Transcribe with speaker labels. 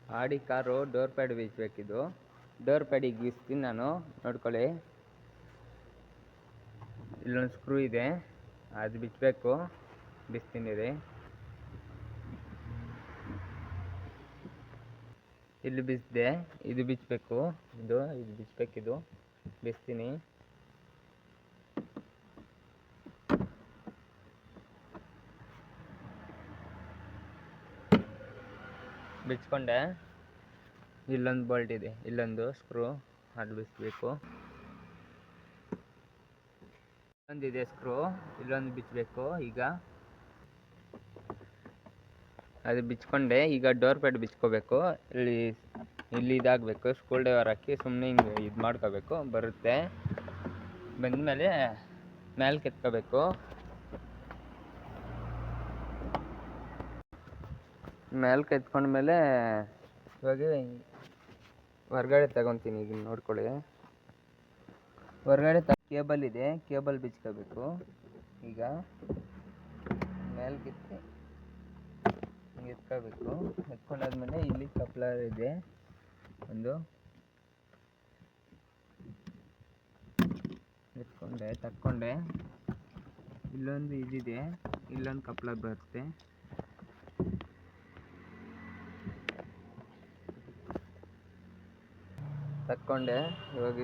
Speaker 1: ಆಡಿ car door pad ಬಿಚ್ಚಬೇಕಿದು. Door ಪ್ಯಾಡಿಗೆ ಬಿಚ್ತೀನಿ ನಾನು, ನೋಡ್ಕೊಳ್ಳಿ. ಇಲ್ಲೊಂದು ಸ್ಕ್ರೂ ಇದೆ, ಅದು ಬಿಚ್ಚಬೇಕು. ಬಿಚ್ತೀನಿ ರೀ. ಇಲ್ಲಿ ಬಿಚ್ಚಿದೆ, ಇದು ಬಿಚ್ಚಬೇಕು. ಇದು ಬಿಚ್ಚಬೇಕಿದು. ಬಿಚ್ತೀನಿ. ಬಿಚ್ಕೊಂಡೆ. ಇಲ್ಲೊಂದು ಬೋಲ್ಟ್ ಇದೆ, ಇಲ್ಲೊಂದು ಸ್ಕ್ರೂ, ಅದು ಬಿಚ್ಚಬೇಕು. ಇಲ್ಲೊಂದಿದೆ ಸ್ಕ್ರೂ, ಇಲ್ಲೊಂದು ಬಿಚ್ಚಬೇಕು. ಈಗ ಅದು ಬಿಚ್ಕೊಂಡೆ. ಈಗ ಡೋರ್ ಪ್ಯಾಡ್ ಬಿಚ್ಕೋಬೇಕು. ಇಲ್ಲಿ ಇದಾಗಬೇಕು. ಸ್ಕ್ರೂ ಡ್ರೈವರ್ ಹಾಕಿ ಸುಮ್ಮನೆ ಹಿಂಗೆ ಇದು ಮಾಡ್ಕೋಬೇಕು. ಬರುತ್ತೆ. ಬಂದಮೇಲೆ ಮೇಲೆ ಕೆತ್ಕೋಬೇಕು. ಮೇಲೆ ಕೆತ್ಕೊಂಡ್ಮೇಲೆ ಇವಾಗ ಹೊರ್ಗಡೆ ತಗೊತೀನಿ. ಈಗ ನೋಡ್ಕೊಳ್ಳಿ, ಹೊರಗಡೆ ಕೇಬಲ್ ಇದೆ, ಕೇಬಲ್ ಬಿಚ್ಕೋಬೇಕು. ಈಗ ಮೇಲೆ ಕಿತ್ತಿ ಹಿಂಗೆ ಎತ್ಕೋಬೇಕು. ಎತ್ಕೊಂಡಾದ್ಮೇಲೆ ಇಲ್ಲಿ ಕಪ್ಲರ್ ಇದೆ ಒಂದು, ತಕ್ಕೊಂಡೆ. ಇಲ್ಲೊಂದು ಇದಿದೆ, ಇಲ್ಲೊಂದು ಕಪ್ಲರ್ ಬರುತ್ತೆ. ತಕ್ಕೊಂಡೆ. ಇವಾಗ